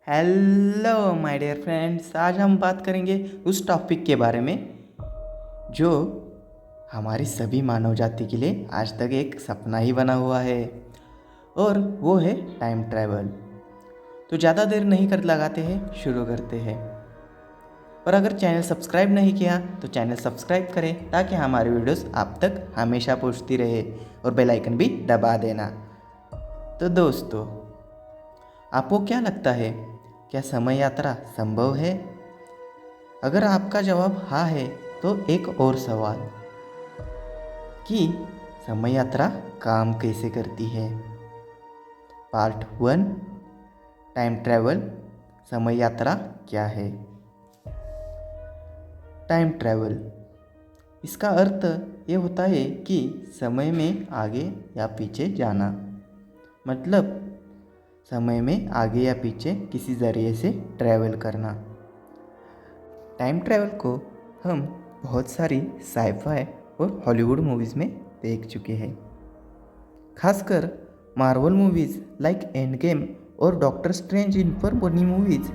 Hello my dear friends, आज हम बात करेंगे उस टॉपिक के बारे में जो हमारी सभी मानव जाति के लिए आज तक एक सपना ही बना हुआ है, और वो है टाइम ट्रैवल। तो ज़्यादा देर नहीं कर लगाते हैं, शुरू करते हैं। पर अगर चैनल सब्सक्राइब नहीं किया तो चैनल सब्सक्राइब करें ताकि हमारी वीडियोस आप तक हमेशा पहुंचती रहे, और बेल आइकन भी दबा देना। तो दोस्तों, आपको क्या लगता है, क्या समय यात्रा संभव है? अगर आपका जवाब हाँ है तो एक और सवाल कि समय यात्रा काम कैसे करती है। पार्ट 1, टाइम ट्रैवल, समय यात्रा क्या है। टाइम ट्रैवल, इसका अर्थ ये होता है कि समय में आगे या पीछे जाना। मतलब समय में आगे या पीछे किसी ज़रिए से ट्रैवल करना। टाइम ट्रैवल को हम बहुत सारी साइफाई और हॉलीवुड मूवीज़ में देख चुके हैं। खासकर Marvel movies like end game और डॉक्टर स्ट्रेंज इन पर बनी मूवीज़।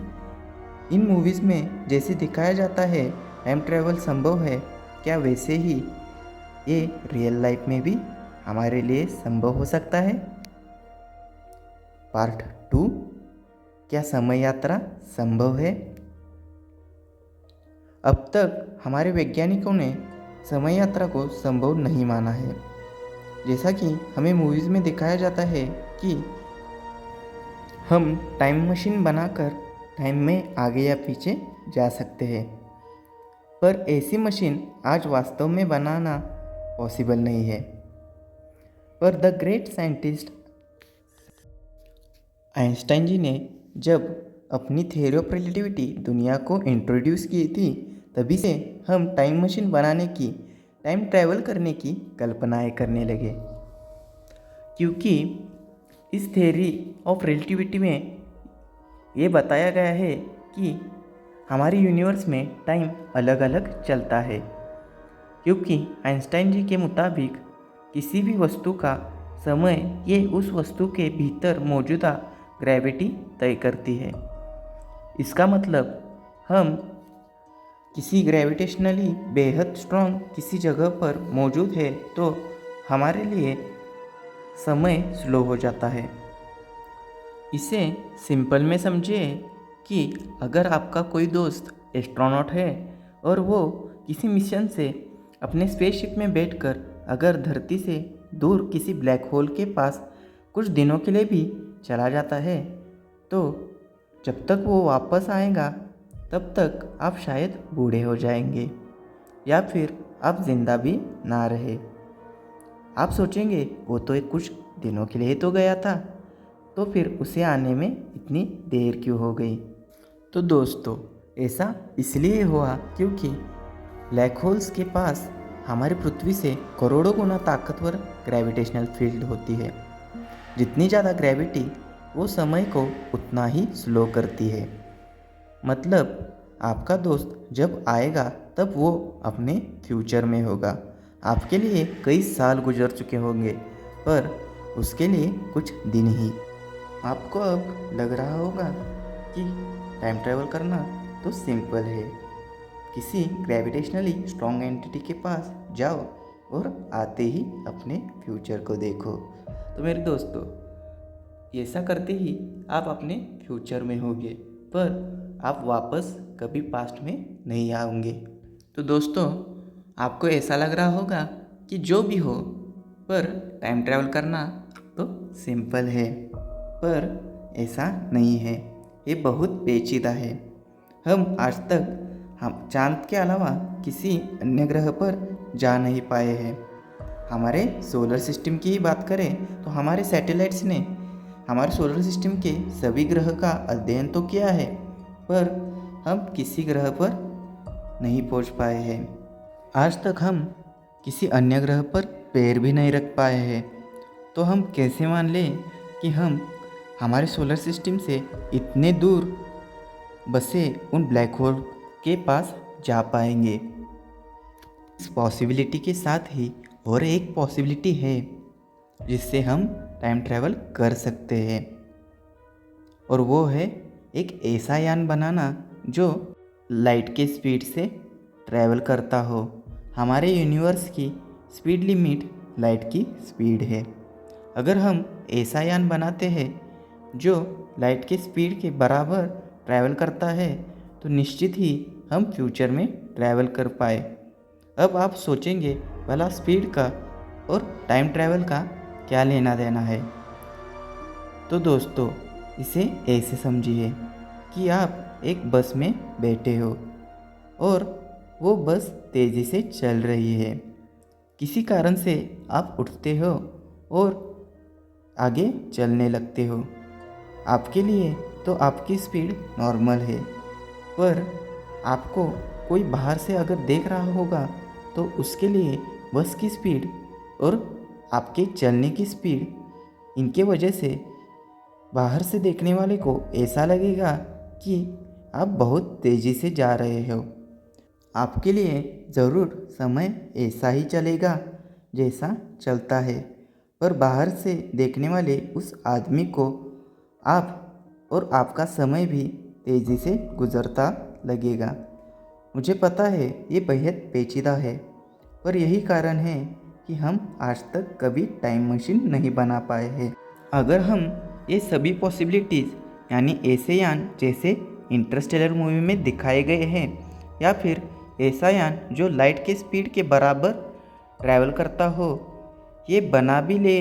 इन मूवीज़ में जैसे दिखाया जाता है टाइम ट्रैवल संभव है, क्या वैसे ही ये रियल लाइफ में भी हमारे लिए संभव हो सकता है। पार्ट 2, क्या समय यात्रा संभव है। अब तक हमारे वैज्ञानिकों ने समय यात्रा को संभव नहीं माना है। जैसा कि हमें मूवीज़ में दिखाया जाता है कि हम टाइम मशीन बनाकर टाइम में आगे या पीछे जा सकते हैं, पर ऐसी मशीन आज वास्तव में बनाना पॉसिबल नहीं है। पर द ग्रेट साइंटिस्ट आइंस्टाइन जी ने जब अपनी थ्योरी ऑफ रिलेटिविटी दुनिया को इंट्रोड्यूस की थी, तभी से हम टाइम मशीन बनाने की, टाइम ट्रैवल करने की कल्पनाएं करने लगे। क्योंकि इस थ्योरी ऑफ रिलेटिविटी में ये बताया गया है कि हमारी यूनिवर्स में टाइम अलग अलग चलता है। क्योंकि आइंस्टाइन जी के मुताबिक किसी भी वस्तु का समय ये उस वस्तु के भीतर मौजूदा ग्रेविटी तय करती है। इसका मतलब हम किसी ग्रेविटेशनली बेहद स्ट्रॉन्ग किसी जगह पर मौजूद है तो हमारे लिए समय स्लो हो जाता है। इसे सिंपल में समझिए कि अगर आपका कोई दोस्त एस्ट्रोनॉट है और वो किसी मिशन से अपने स्पेसशिप में बैठकर अगर धरती से दूर किसी ब्लैक होल के पास कुछ दिनों के लिए भी चला जाता है, तो जब तक वो वापस आएगा तब तक आप शायद बूढ़े हो जाएंगे, या फिर आप जिंदा भी ना रहे। आप सोचेंगे वो तो एक कुछ दिनों के लिए तो गया था, तो फिर उसे आने में इतनी देर क्यों हो गई। तो दोस्तों, ऐसा इसलिए हुआ क्योंकि ब्लैक होल्स के पास हमारी पृथ्वी से करोड़ों गुना ताकतवर ग्रेविटेशनल फील्ड होती है। जितनी ज़्यादा ग्रेविटी, वो समय को उतना ही स्लो करती है। मतलब आपका दोस्त जब आएगा तब वो अपने फ्यूचर में होगा। आपके लिए कई साल गुजर चुके होंगे, पर उसके लिए कुछ दिन ही। आपको अब लग रहा होगा कि टाइम ट्रैवल करना तो सिंपल है। किसी ग्रेविटेशनली स्ट्रॉन्ग एंटिटी के पास जाओ और आते ही अपने फ्यूचर को देखो। तो मेरे दोस्तों, ऐसा करते ही आप अपने फ्यूचर में होंगे, पर आप वापस कभी पास्ट में नहीं आओगे। तो दोस्तों, आपको ऐसा लग रहा होगा कि जो भी हो, पर टाइम ट्रैवल करना तो सिंपल है, पर ऐसा नहीं है। ये बहुत पेचीदा है। हम आज तक चांद के अलावा किसी अन्य ग्रह पर जा नहीं पाए हैं। हमारे सोलर सिस्टम की ही बात करें तो हमारे सैटेलाइट्स ने हमारे सोलर सिस्टम के सभी ग्रह का अध्ययन तो किया है, पर हम किसी ग्रह पर नहीं पहुंच पाए हैं। आज तक हम किसी अन्य ग्रह पर पैर भी नहीं रख पाए हैं। तो हम कैसे मान लें कि हम हमारे सोलर सिस्टम से इतने दूर बसे उन ब्लैक होल के पास जा पाएंगे। इस पॉसिबिलिटी के साथ ही और एक पॉसिबिलिटी है जिससे हम टाइम ट्रैवल कर सकते हैं, और वो है एक ऐसा यान बनाना जो लाइट के स्पीड से ट्रैवल करता हो। हमारे यूनिवर्स की स्पीड लिमिट लाइट की स्पीड है। अगर हम ऐसा यान बनाते हैं जो लाइट के स्पीड के बराबर ट्रैवल करता है तो निश्चित ही हम फ्यूचर में ट्रैवल कर पाए। अब आप सोचेंगे भला स्पीड का और टाइम ट्रैवल का क्या लेना देना है। तो दोस्तों इसे ऐसे समझिए कि आप एक बस में बैठे हो और वो बस तेज़ी से चल रही है। किसी कारण से आप उठते हो और आगे चलने लगते हो। आपके लिए तो आपकी स्पीड नॉर्मल है, पर आपको कोई बाहर से अगर देख रहा होगा तो उसके लिए बस की स्पीड और आपके चलने की स्पीड, इनके वजह से बाहर से देखने वाले को ऐसा लगेगा कि आप बहुत तेज़ी से जा रहे हो। आपके लिए ज़रूर समय ऐसा ही चलेगा जैसा चलता है, पर बाहर से देखने वाले उस आदमी को आप और आपका समय भी तेज़ी से गुज़रता लगेगा। मुझे पता है ये बेहद पेचीदा है, पर यही कारण है कि हम आज तक कभी टाइम मशीन नहीं बना पाए हैं। अगर हम ये सभी पॉसिबिलिटीज़ यानी ऐसे यान जैसे इंटरस्टेलर मूवी में दिखाए गए हैं या फिर ऐसा यान जो लाइट के स्पीड के बराबर ट्रैवल करता हो, ये बना भी ले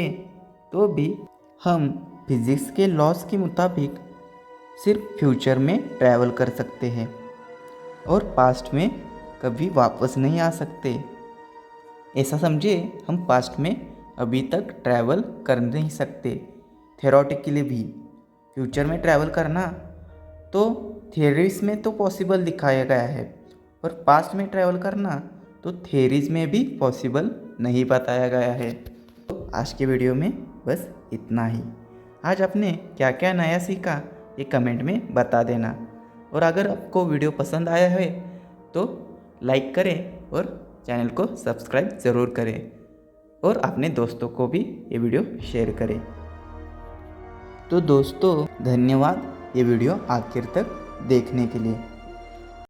तो भी हम फिज़िक्स के लॉस के मुताबिक सिर्फ फ्यूचर में ट्रैवल कर सकते हैं और पास्ट में कभी वापस नहीं आ सकते। ऐसा समझिए हम पास्ट में अभी तक ट्रैवल कर नहीं सकते। थ्योरेटिकली भी फ्यूचर में ट्रैवल करना तो थियरीज में तो पॉसिबल दिखाया गया है, पर पास्ट में ट्रैवल करना तो थियरीज में भी पॉसिबल नहीं बताया गया है। तो आज के वीडियो में बस इतना ही। आज आपने क्या क्या नया सीखा ये कमेंट में बता देना, और अगर आपको वीडियो पसंद आया है तो लाइक करें और चैनल को सब्सक्राइब ज़रूर करें और अपने दोस्तों को भी ये वीडियो शेयर करें। तो दोस्तों धन्यवाद ये वीडियो आखिर तक देखने के लिए।